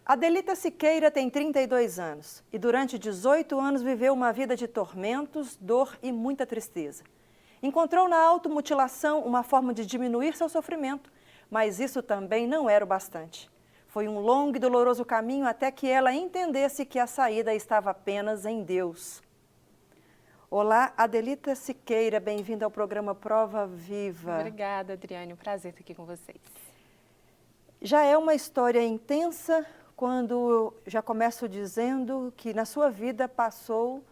Adelita Siqueira tem 32 anos e durante 18 anos viveu uma vida de tormentos, dor e muita tristeza. Encontrou na automutilação uma forma de diminuir seu sofrimento, mas isso também não era o bastante. Foi um longo e doloroso caminho até que ela entendesse que a saída estava apenas em Deus. Olá, Adelita Siqueira, bem-vinda ao programa Prova Viva. Obrigada, Adriane, um prazer estar aqui com vocês. Já é uma história intensa quando já começo dizendo que na sua vida passou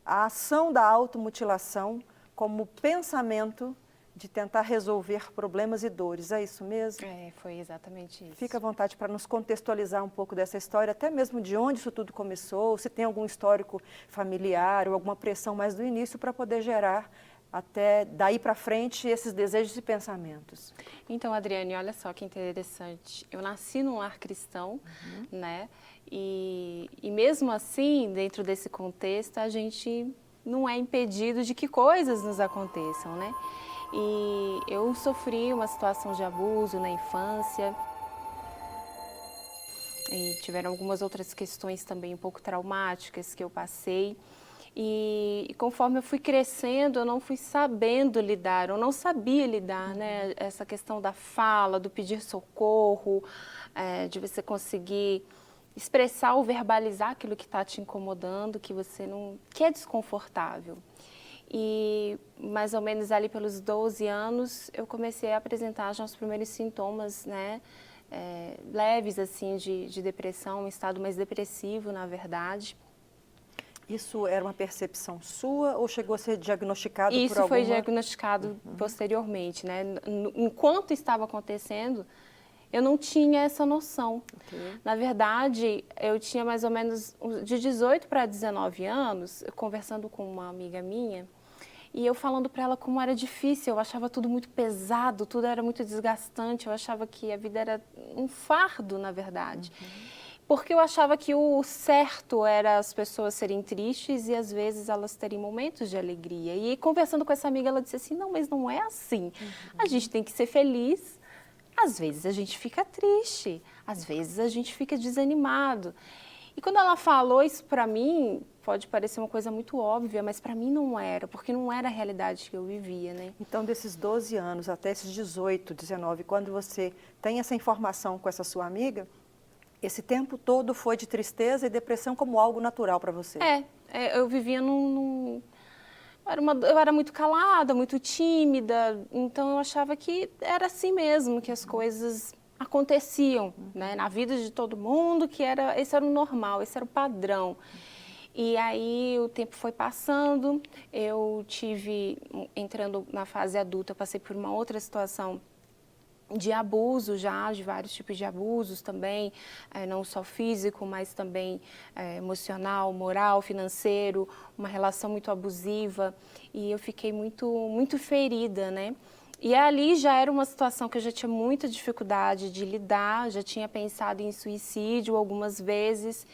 a ação da automutilação como pensamento de tentar resolver problemas e dores. É isso mesmo? Foi exatamente isso. Fica à vontade para nos contextualizar um pouco dessa história, até mesmo de onde isso tudo começou, se tem algum histórico familiar ou alguma pressão mais do início para poder gerar até daí para frente esses desejos e pensamentos. Então, Adriane, olha só que interessante. Eu nasci num lar cristão, né? E mesmo assim, dentro desse contexto, a gente não é impedido de que coisas nos aconteçam, né? E eu sofri uma situação de abuso na infância. E tiveram algumas outras questões também um pouco traumáticas que eu passei. E conforme eu fui crescendo, eu não fui sabendo lidar, eu não sabia lidar, né? Essa questão da fala, do pedir socorro, de você conseguir expressar ou verbalizar aquilo que está te incomodando, que você não, que é desconfortável. E mais ou menos ali pelos 12 anos, eu comecei a apresentar já os primeiros sintomas, né? Leves assim de depressão, um estado mais depressivo, na verdade. Isso era uma percepção sua ou chegou a ser diagnosticado por alguma... Isso foi diagnosticado posteriormente, né? Enquanto estava acontecendo, eu não tinha essa noção. Na verdade, eu tinha mais ou menos de 18 para 19 anos, conversando com uma amiga minha, e eu falando para ela como era difícil, eu achava tudo muito pesado, tudo era muito desgastante, eu achava que a vida era um fardo, na verdade. Porque eu achava que o certo era as pessoas serem tristes e às vezes elas terem momentos de alegria. E conversando com essa amiga, ela disse assim, não, mas não é assim. A gente tem que ser feliz, às vezes a gente fica triste, às vezes a gente fica desanimado. E quando ela falou isso para mim, pode parecer uma coisa muito óbvia, mas para mim não era, porque não era a realidade que eu vivia, né? Então, desses 12 anos até esses 18, 19, quando você tem essa informação com essa sua amiga, esse tempo todo foi de tristeza e depressão como algo natural para você? Eu vivia eu era muito calada, muito tímida, então eu achava que era assim mesmo, que as coisas aconteciam, né, na vida de todo mundo, que esse era o normal, esse era o padrão. E aí o tempo foi passando, entrando na fase adulta, eu passei por uma outra situação de abuso já, de vários tipos de abusos também, não só físico, mas também emocional, moral, financeiro, uma relação muito abusiva, e eu fiquei muito ferida, né? E ali já era uma situação que eu já tinha muita dificuldade de lidar, já tinha pensado em suicídio algumas vezes,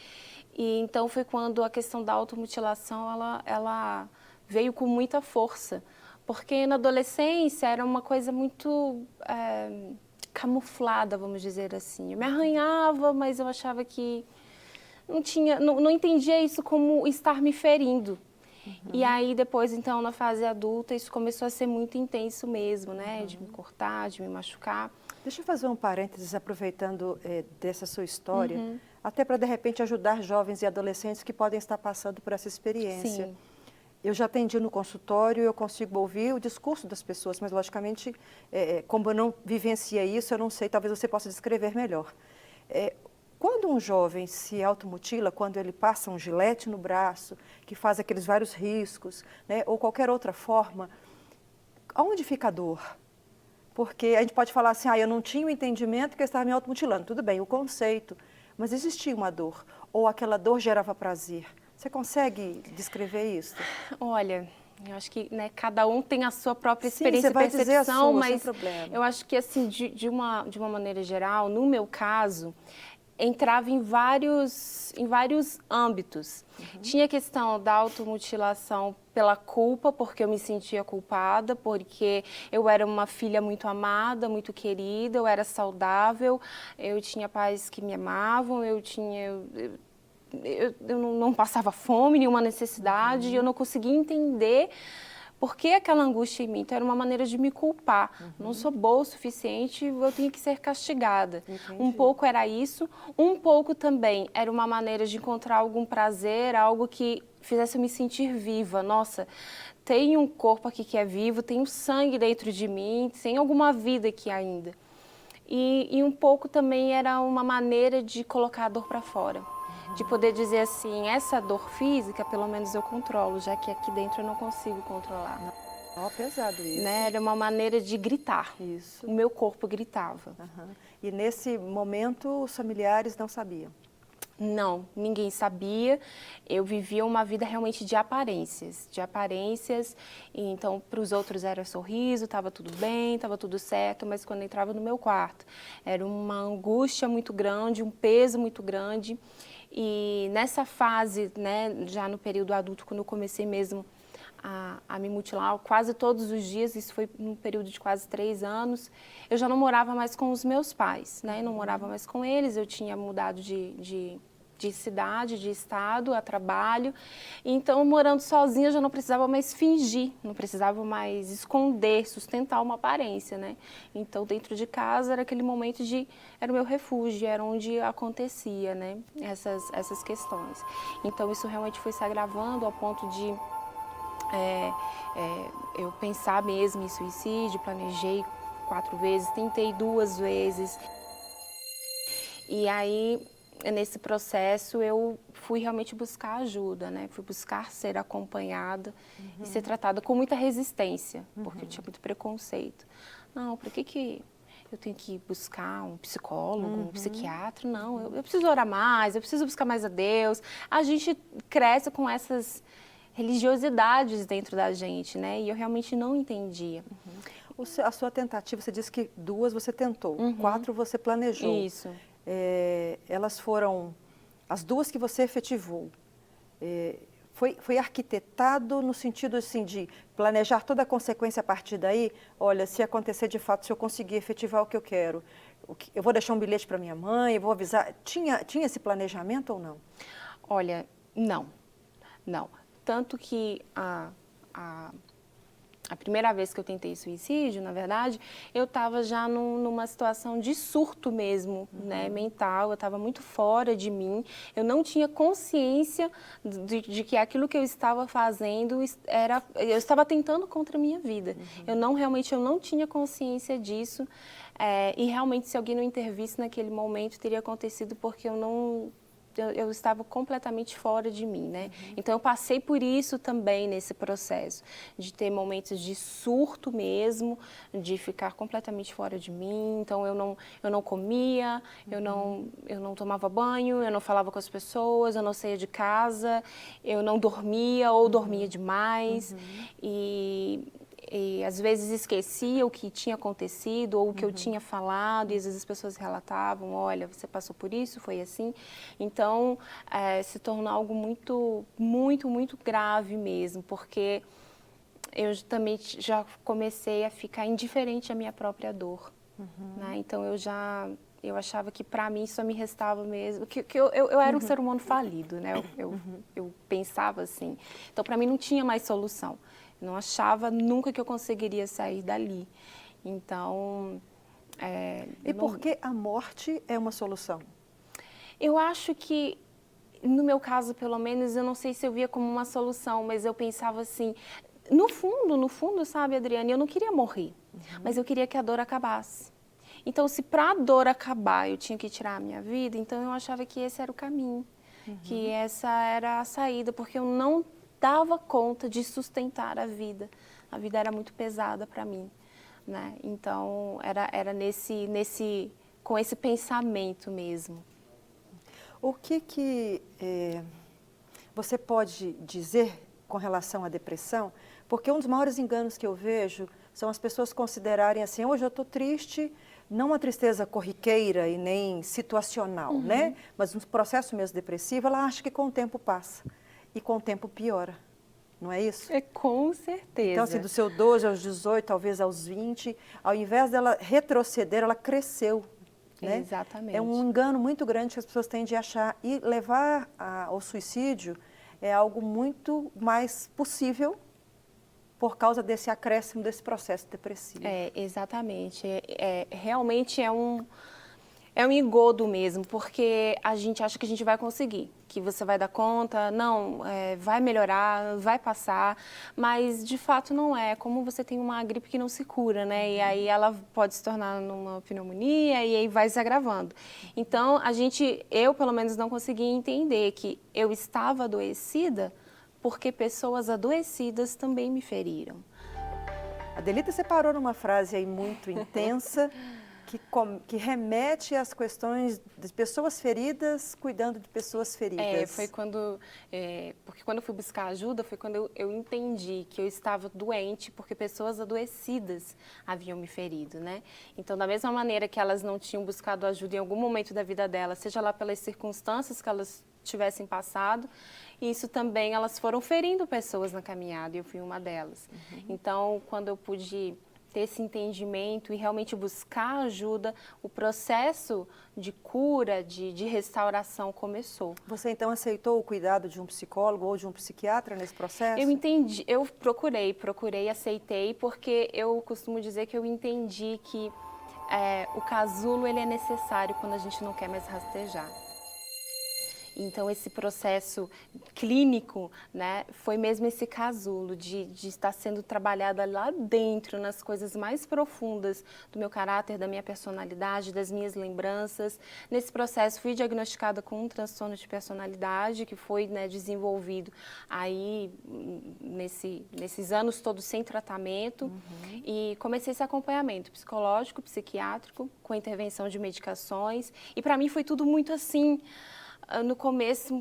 e então foi quando a questão da automutilação, ela veio com muita força. Porque na adolescência era uma coisa muito camuflada, vamos dizer assim. Eu me arranhava, mas eu achava que não entendia isso como estar me ferindo. E aí depois, então, na fase adulta, isso começou a ser muito intenso mesmo, né? De me cortar, de me machucar. Deixa eu fazer um parênteses, aproveitando dessa sua história, até para, de repente, ajudar jovens e adolescentes que podem estar passando por essa experiência. Sim. Eu já atendi no consultório, eu consigo ouvir o discurso das pessoas, mas, logicamente, como eu não vivenciei isso, eu não sei, talvez você possa descrever melhor. Quando um jovem se automutila, quando ele passa um gilete no braço, que faz aqueles vários riscos, né, ou qualquer outra forma, aonde fica a dor? Porque a gente pode falar assim, eu não tinha o entendimento que eu estava me automutilando. Tudo bem, o conceito, mas existia uma dor, ou aquela dor gerava prazer. Você consegue descrever isso? Olha, eu acho que cada um tem a sua própria experiência e percepção, dizer a sua, mas sem problema. Eu acho que assim, de uma maneira geral, no meu caso, entrava em vários âmbitos. Tinha a questão da automutilação pela culpa, porque eu me sentia culpada, porque eu era uma filha muito amada, muito querida, eu era saudável, eu tinha pais que me amavam, eu não passava fome, nenhuma necessidade, eu não conseguia entender por que aquela angústia em mim. Então, era uma maneira de me culpar. Não sou boa o suficiente, eu tenho que ser castigada. Entendi. Um pouco era isso, um pouco também era uma maneira de encontrar algum prazer, algo que fizesse eu me sentir viva. Nossa, tem um corpo aqui que é vivo, tem um sangue dentro de mim, tem alguma vida aqui ainda. E um pouco também era uma maneira de colocar a dor para fora. De poder dizer assim, essa dor física, pelo menos eu controlo, já que aqui dentro eu não consigo controlar. Ó, pesado isso. Né? Era uma maneira de gritar. Isso. O meu corpo gritava. E nesse momento os familiares não sabiam? Não, ninguém sabia. Eu vivia uma vida realmente de aparências. E então, para os outros era sorriso, estava tudo bem, estava tudo certo, mas quando eu entrava no meu quarto, era uma angústia muito grande, um peso muito grande. E nessa fase, né, já no período adulto, quando eu comecei mesmo a me mutilar quase todos os dias, isso foi num período de quase 3 anos, eu já não morava mais com os meus pais, né? Eu não morava mais com eles, eu tinha mudado de cidade, de estado, a trabalho. Então, morando sozinha, eu já não precisava mais fingir, não precisava mais esconder, sustentar uma aparência, né? Então, dentro de casa, era aquele momento era o meu refúgio, era onde acontecia, né? Essas questões. Então, isso realmente foi se agravando ao ponto de eu pensar mesmo em suicídio, planejei 4 vezes, tentei 2 vezes. E aí, nesse processo, eu fui realmente buscar ajuda, né? Fui buscar ser acompanhada e ser tratada com muita resistência, porque eu tinha muito preconceito. Não, por que eu tenho que buscar um psicólogo, um psiquiatra? Não, eu preciso orar mais, eu preciso buscar mais a Deus. A gente cresce com essas religiosidades dentro da gente, né? E eu realmente não entendia. A sua tentativa, você disse que 2 você tentou, 4 você planejou. Isso. Elas foram, as 2 que você efetivou, foi arquitetado no sentido assim, de planejar toda a consequência a partir daí? Olha, se acontecer de fato, se eu conseguir efetivar o que eu quero, eu vou deixar um bilhete para minha mãe, eu vou avisar. Tinha esse planejamento ou não? Olha, não. Tanto que a primeira vez que eu tentei suicídio, na verdade, eu estava já numa situação de surto mesmo, né, mental. Eu estava muito fora de mim. Eu não tinha consciência de que aquilo que eu estava fazendo eu estava tentando contra a minha vida. Eu não tinha consciência disso. E realmente, se alguém não intervisse naquele momento, teria acontecido porque eu estava completamente fora de mim, né? Então, eu passei por isso também nesse processo, de ter momentos de surto mesmo, de ficar completamente fora de mim. Então, eu não comia, eu não tomava banho, eu não falava com as pessoas, eu não saía de casa, eu não dormia ou dormia demais. E às vezes esquecia o que tinha acontecido ou o que eu tinha falado, e às vezes as pessoas relatavam, olha, você passou por isso, foi assim. Então, se tornou algo muito, muito, muito grave mesmo, porque eu também já comecei a ficar indiferente à minha própria dor. Né? Então, eu achava que para mim só me restava mesmo, que eu era um ser humano falido, né? Eu pensava assim. Então, para mim não tinha mais solução. Não achava nunca que eu conseguiria sair dali. Então... E por que a morte é uma solução? Eu acho que, no meu caso, pelo menos, eu não sei se eu via como uma solução, mas eu pensava assim... No fundo, sabe, Adriane, eu não queria morrer, mas eu queria que a dor acabasse. Então, se para a dor acabar eu tinha que tirar a minha vida, então eu achava que esse era o caminho, que essa era a saída, porque eu não dava conta de sustentar a vida. A vida era muito pesada para mim, né? Então, era com esse pensamento mesmo. O que você pode dizer com relação à depressão? Porque um dos maiores enganos que eu vejo são as pessoas considerarem assim, hoje eu estou triste, não uma tristeza corriqueira e nem situacional, né? Mas um processo mesmo depressivo, ela acha que com o tempo passa e com o tempo piora, não é isso? É, com certeza. Então, assim, do seu 12 aos 18, talvez aos 20, ao invés dela retroceder, ela cresceu. Né? Exatamente. É um engano muito grande que as pessoas têm de achar. E levar ao suicídio é algo muito mais possível por causa desse acréscimo, desse processo depressivo. É, exatamente. Realmente é um engodo mesmo, porque a gente acha que a gente vai conseguir, que você vai dar conta, não, vai melhorar, vai passar, mas de fato não é. Como você tem uma gripe que não se cura, né? E aí ela pode se tornar numa pneumonia e aí vai se agravando. Então, eu pelo menos não consegui entender que eu estava adoecida porque pessoas adoecidas também me feriram. Adelita separou numa frase aí muito intensa, que remete às questões de pessoas feridas cuidando de pessoas feridas. Foi porque quando eu fui buscar ajuda, foi quando eu entendi que eu estava doente porque pessoas adoecidas haviam me ferido, né? Então, da mesma maneira que elas não tinham buscado ajuda em algum momento da vida delas, seja lá pelas circunstâncias que elas tivessem passado, isso também elas foram ferindo pessoas na caminhada e eu fui uma delas. Então, quando eu pude ter esse entendimento e realmente buscar ajuda, o processo de cura, de restauração começou. Você então aceitou o cuidado de um psicólogo ou de um psiquiatra nesse processo? Eu entendi, eu procurei, aceitei, porque eu costumo dizer que eu entendi que o casulo ele é necessário quando a gente não quer mais rastejar. Então, esse processo clínico, né, foi mesmo esse casulo de estar sendo trabalhada lá dentro, nas coisas mais profundas do meu caráter, da minha personalidade, das minhas lembranças. Nesse processo, fui diagnosticada com um transtorno de personalidade que foi, né, desenvolvido aí nesses anos todos sem tratamento. E comecei esse acompanhamento psicológico, psiquiátrico, com intervenção de medicações. E para mim foi tudo muito assim, no começo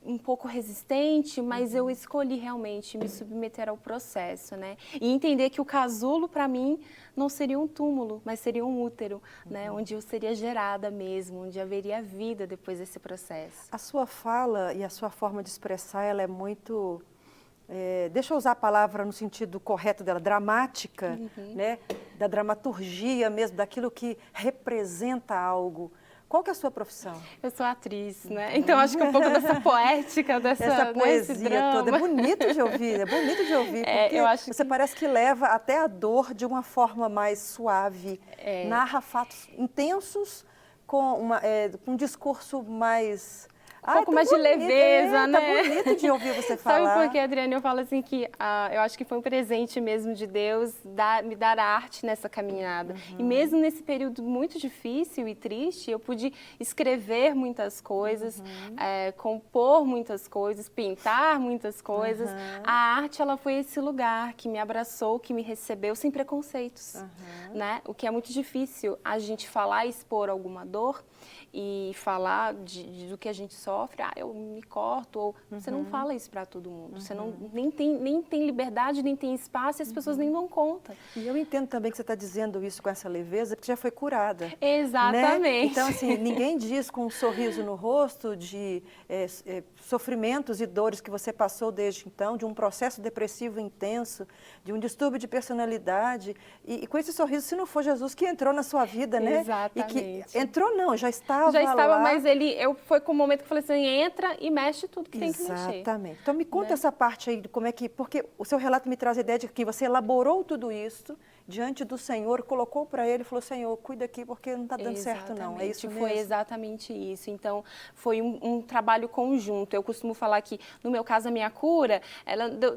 um pouco resistente, mas eu escolhi realmente me submeter ao processo, né? E entender que o casulo para mim não seria um túmulo, mas seria um útero, né? Onde eu seria gerada mesmo, onde haveria vida depois desse processo. A sua fala e a sua forma de expressar, ela é muito, deixa eu usar a palavra no sentido correto dela, dramática, né? Da dramaturgia mesmo, daquilo que representa algo. Qual que é a sua profissão? Eu sou atriz, né? Então acho que um pouco dessa poética, essa poesia toda, é bonito de ouvir, porque eu acho você parece que leva até a dor de uma forma mais suave, narra fatos intensos com um discurso mais... Um pouco mais de leveza, né? Tá bonito de ouvir você falar. Sabe por quê, Adriane? Eu falo assim que eu acho que foi um presente mesmo de Deus me dar arte nessa caminhada. E mesmo nesse período muito difícil e triste, eu pude escrever muitas coisas, compor muitas coisas, pintar muitas coisas. A arte, ela foi esse lugar que me abraçou, que me recebeu sem preconceitos, né? O que é muito difícil, a gente falar e expor alguma dor e falar do que a gente sofre, eu me corto, ou você não fala isso para todo mundo, você nem tem liberdade, nem tem espaço e as pessoas nem dão conta. E eu entendo também que você está dizendo isso com essa leveza, porque já foi curada. Exatamente. Né? Então, assim, ninguém diz com um sorriso no rosto de sofrimentos e dores que você passou desde então, de um processo depressivo intenso, de um distúrbio de personalidade, e com esse sorriso, se não for Jesus que entrou na sua vida, né? Exatamente. E que entrou não, já estava lá. Mas foi com o momento que eu falei assim, entra e mexe tudo que tem que mexer. Exatamente. Então me conta essa parte aí, como é que, porque o seu relato me traz a ideia de que você elaborou tudo isso diante do Senhor, colocou para Ele e falou, Senhor, cuida aqui porque não está dando certo não, é isso mesmo? Foi exatamente isso, então foi um trabalho conjunto. Eu costumo falar que, no meu caso, a minha cura,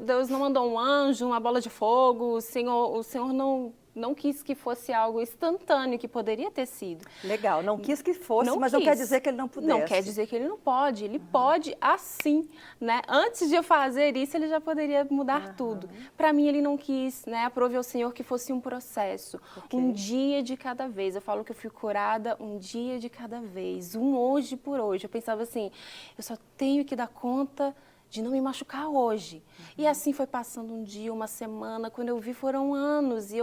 Deus não mandou um anjo, uma bola de fogo, o Senhor não quis que fosse algo instantâneo, que poderia ter sido. Legal, não quis que fosse, mas não quer dizer que ele não pudesse. Não quer dizer que ele não pode, ele pode assim, né? Antes de eu fazer isso, ele já poderia mudar tudo. Para mim, ele não quis, né? Aprove ao Senhor que fosse um processo, um dia de cada vez. Eu falo que eu fui curada um dia de cada vez, um hoje por hoje. Eu pensava assim, eu só tenho que dar conta de não me machucar hoje. E assim foi passando um dia, uma semana, quando eu vi foram anos, e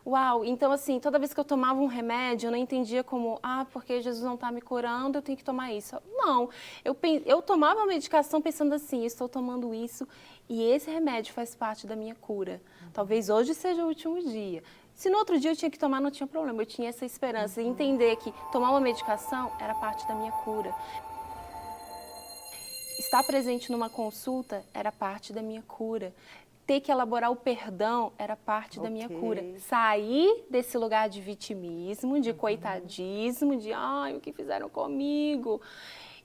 uau! Então assim, toda vez que eu tomava um remédio, eu não entendia como, porque Jesus não está me curando, eu tenho que tomar isso. Não, eu tomava a medicação pensando assim, estou tomando isso, e esse remédio faz parte da minha cura. Talvez hoje seja o último dia. Se no outro dia eu tinha que tomar, não tinha problema, eu tinha essa esperança, e entender que tomar uma medicação era parte da minha cura. Estar presente numa consulta era parte da minha cura. Ter que elaborar o perdão era parte da minha cura. Sair desse lugar de vitimismo, de coitadismo, de o que fizeram comigo?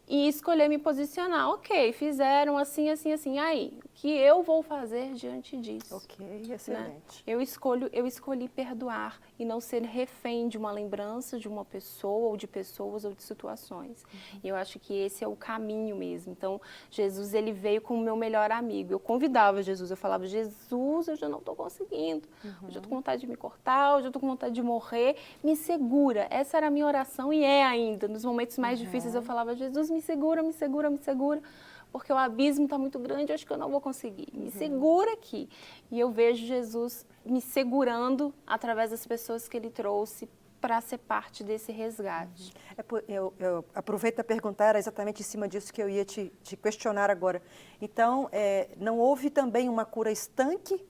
E escolher me posicionar. Ok, fizeram assim, assim, assim. Aí, o que eu vou fazer diante disso? Ok, excelente. Né? Eu escolhi perdoar e não ser refém de uma lembrança de uma pessoa, ou de pessoas, ou de situações. E eu acho que esse é o caminho mesmo. Então, Jesus, ele veio como o meu melhor amigo. Eu convidava Jesus, eu falava, Jesus, eu já não estou conseguindo. Eu já estou com vontade de me cortar, eu já estou com vontade de morrer. Me segura. Essa era a minha oração e é ainda. Nos momentos mais difíceis eu falava, Jesus, me segura, me segura, me segura. Porque o abismo está muito grande, eu acho que eu não vou conseguir. Me segura aqui. E eu vejo Jesus me segurando através das pessoas que ele trouxe para ser parte desse resgate. Eu aproveito a perguntar, era exatamente em cima disso que eu ia te questionar agora. Então, não houve também uma cura estanque,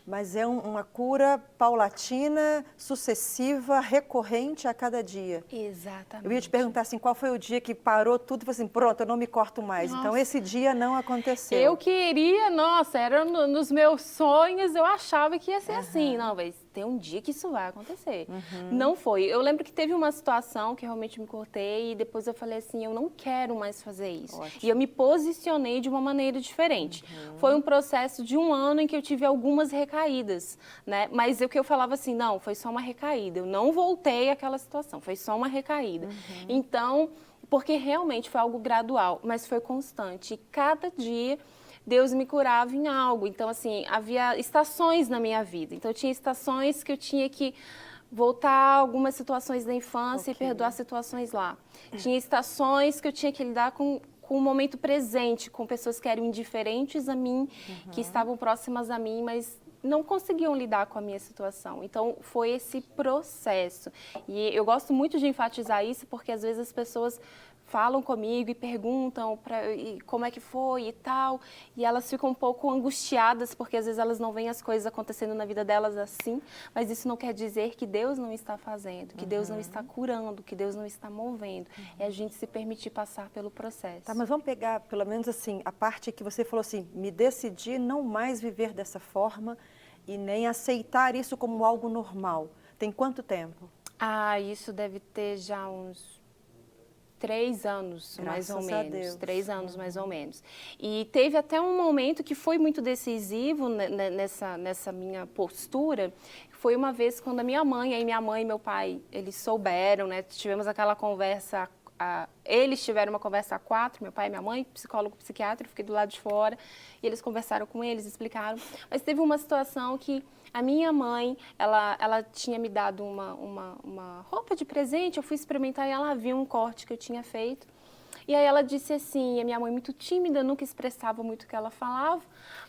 mas é uma cura paulatina, sucessiva, recorrente a cada dia. Exatamente. Eu ia te perguntar assim, qual foi o dia que parou tudo e falou assim, pronto, eu não me corto mais. Nossa. Então, esse dia não aconteceu. Eu queria, nossa, era nos meus sonhos, eu achava que ia ser assim. Não, mas tem um dia que isso vai acontecer. Não foi. Eu lembro que teve uma situação que realmente me cortei e depois eu falei assim, eu não quero mais fazer isso. Ótimo. E eu me posicionei de uma maneira diferente. Foi um processo de 1 ano em que eu tive algumas recaídas, né? Mas o que eu falava assim, não, foi só uma recaída. Eu não voltei àquela situação, foi só uma recaída. Então, porque realmente foi algo gradual, mas foi constante. E cada dia Deus me curava em algo. Então, assim, havia estações na minha vida. Então, tinha estações que eu tinha que voltar a algumas situações da infância e perdoar situações lá. Tinha estações que eu tinha que lidar com o momento presente, com pessoas que eram indiferentes a mim, que estavam próximas a mim, mas não conseguiam lidar com a minha situação. Então, foi esse processo. E eu gosto muito de enfatizar isso, porque às vezes as pessoas falam comigo e perguntam como é que foi e tal, e elas ficam um pouco angustiadas, porque às vezes elas não veem as coisas acontecendo na vida delas assim, mas isso não quer dizer que Deus não está fazendo, que Deus não está curando, que Deus não está movendo. É a gente se permitir passar pelo processo. Tá, mas vamos pegar, pelo menos assim, a parte que você falou assim, me decidi não mais viver dessa forma e nem aceitar isso como algo normal. Tem quanto tempo? Isso deve ter já uns 3 anos, mais ou menos. 3 anos, mais ou menos. E teve até um momento que foi muito decisivo nessa minha postura. Foi uma vez quando minha mãe e meu pai, eles souberam, né? Tivemos aquela conversa, eles tiveram uma conversa a 4, meu pai e minha mãe, psicólogo, psiquiatra, eu fiquei do lado de fora, e eles conversaram com eles, explicaram. Mas teve uma situação que a minha mãe, ela tinha me dado uma roupa de presente, eu fui experimentar e ela viu um corte que eu tinha feito. E aí ela disse assim, a minha mãe muito tímida, nunca expressava muito o que ela falava,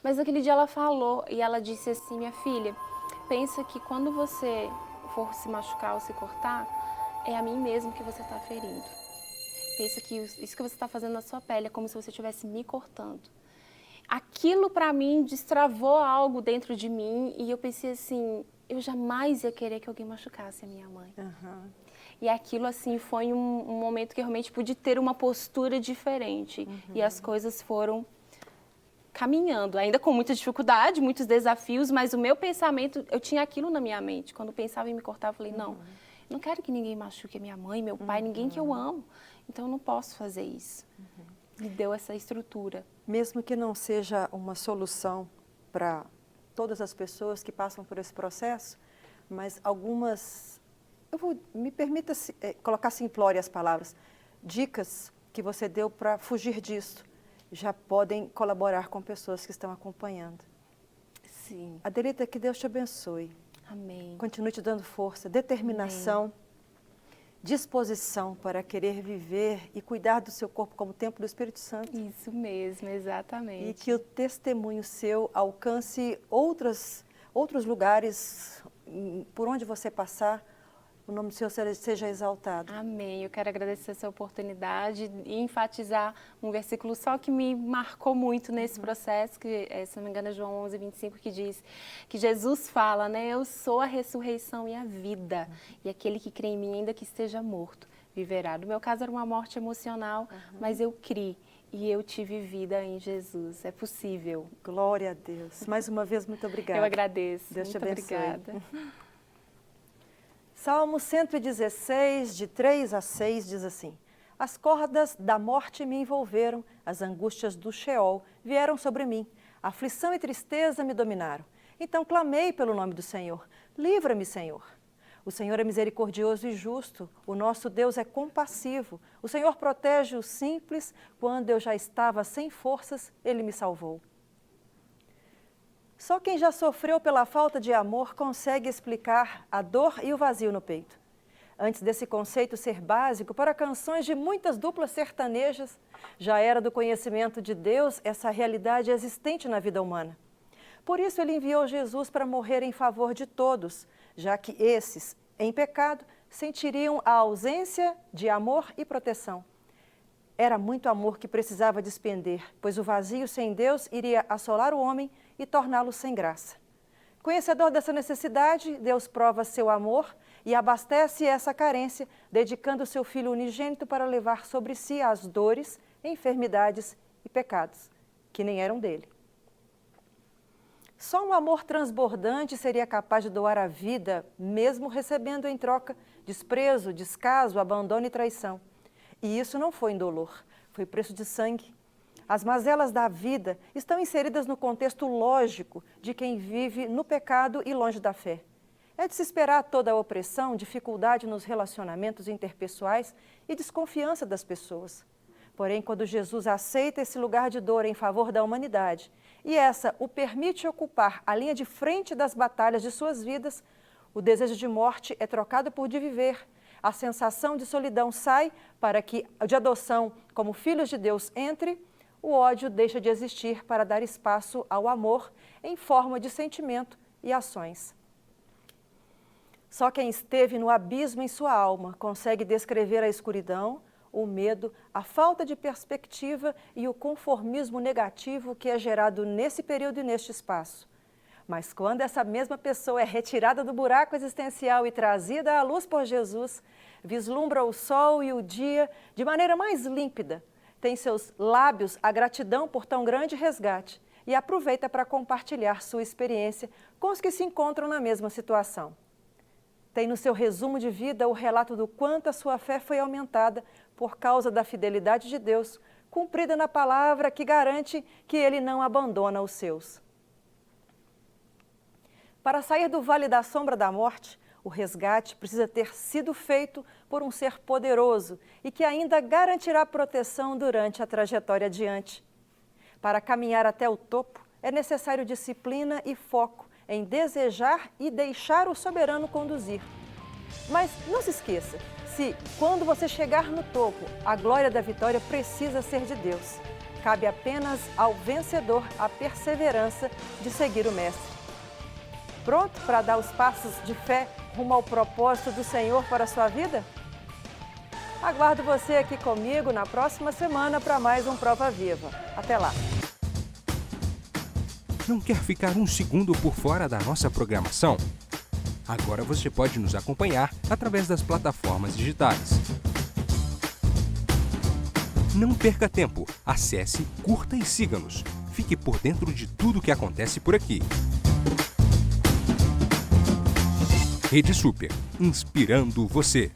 mas aquele dia ela falou e ela disse assim, minha filha, pensa que quando você for se machucar ou se cortar, é a mim mesmo que você está ferindo. Pensa que isso que você está fazendo na sua pele é como se você estivesse me cortando. Aquilo para mim destravou algo dentro de mim e eu pensei assim, eu jamais ia querer que alguém machucasse a minha mãe. E aquilo assim foi um momento que eu realmente pude ter uma postura diferente e as coisas foram caminhando, ainda com muita dificuldade, muitos desafios, mas o meu pensamento, eu tinha aquilo na minha mente. Quando eu pensava em me cortar, eu falei, não quero que ninguém machuque a minha mãe, meu pai, ninguém que eu amo. Então, eu não posso fazer isso. Me deu essa estrutura. Mesmo que não seja uma solução para todas as pessoas que passam por esse processo, mas algumas, me permita colocar simplório as palavras, dicas que você deu para fugir disso, já podem colaborar com pessoas que estão acompanhando. Sim. Adelita, que Deus te abençoe. Amém. Continue te dando força, determinação. Amém. disposição para querer viver e cuidar do seu corpo como templo do Espírito Santo. Isso mesmo, exatamente. E que o testemunho seu alcance outros lugares, por onde você passar, o nome do Senhor seja exaltado. Amém. Eu quero agradecer essa oportunidade e enfatizar um versículo só que me marcou muito nesse processo, que, se não me engano, é João 11:25, que diz que Jesus fala, né? Eu sou a ressurreição e a vida, e aquele que crê em mim, ainda que esteja morto, viverá. No meu caso era uma morte emocional, mas eu criei e eu tive vida em Jesus. É possível. Glória a Deus. Mais uma vez, muito obrigada. Eu agradeço. Deus te muito abençoe. Obrigada. Salmo 116, de 3 a 6, diz assim: As cordas da morte me envolveram, as angústias do Sheol vieram sobre mim, aflição e tristeza me dominaram. Então clamei pelo nome do Senhor, livra-me, Senhor. O Senhor é misericordioso e justo, o nosso Deus é compassivo, o Senhor protege os simples, quando eu já estava sem forças, Ele me salvou. Só quem já sofreu pela falta de amor consegue explicar a dor e o vazio no peito. Antes desse conceito ser básico para canções de muitas duplas sertanejas, já era do conhecimento de Deus essa realidade existente na vida humana. Por isso ele enviou Jesus para morrer em favor de todos, já que esses, em pecado, sentiriam a ausência de amor e proteção. Era muito amor que precisava despender, pois o vazio sem Deus iria assolar o homem e torná-lo sem graça. Conhecedor dessa necessidade, Deus prova seu amor e abastece essa carência, dedicando seu Filho unigênito para levar sobre si as dores, enfermidades e pecados, que nem eram dele. Só um amor transbordante seria capaz de doar a vida, mesmo recebendo em troca desprezo, descaso, abandono e traição. E isso não foi indolor, foi preço de sangue. As mazelas da vida estão inseridas no contexto lógico de quem vive no pecado e longe da fé. É de se esperar toda a opressão, dificuldade nos relacionamentos interpessoais e desconfiança das pessoas. Porém, quando Jesus aceita esse lugar de dor em favor da humanidade e essa o permite ocupar a linha de frente das batalhas de suas vidas, o desejo de morte é trocado por de viver. A sensação de solidão sai para que, de adoção como filhos de Deus, entre, o ódio deixa de existir para dar espaço ao amor em forma de sentimento e ações. Só quem esteve no abismo em sua alma consegue descrever a escuridão, o medo, a falta de perspectiva e o conformismo negativo que é gerado nesse período e neste espaço. Mas quando essa mesma pessoa é retirada do buraco existencial e trazida à luz por Jesus, vislumbra o sol e o dia de maneira mais límpida, tem seus lábios a gratidão por tão grande resgate e aproveita para compartilhar sua experiência com os que se encontram na mesma situação. Tem no seu resumo de vida o relato do quanto a sua fé foi aumentada por causa da fidelidade de Deus, cumprida na palavra que garante que Ele não abandona os seus. Para sair do vale da sombra da morte, o resgate precisa ter sido feito por um ser poderoso e que ainda garantirá proteção durante a trajetória adiante. Para caminhar até o topo, é necessário disciplina e foco em desejar e deixar o soberano conduzir. Mas não se esqueça, quando você chegar no topo, a glória da vitória precisa ser de Deus. Cabe apenas ao vencedor a perseverança de seguir o Mestre. Pronto para dar os passos de fé rumo ao propósito do Senhor para a sua vida? Aguardo você aqui comigo na próxima semana para mais um Prova Viva. Até lá! Não quer ficar um segundo por fora da nossa programação? Agora você pode nos acompanhar através das plataformas digitais. Não perca tempo, acesse, curta e siga-nos. Fique por dentro de tudo o que acontece por aqui. Rede Super, inspirando você.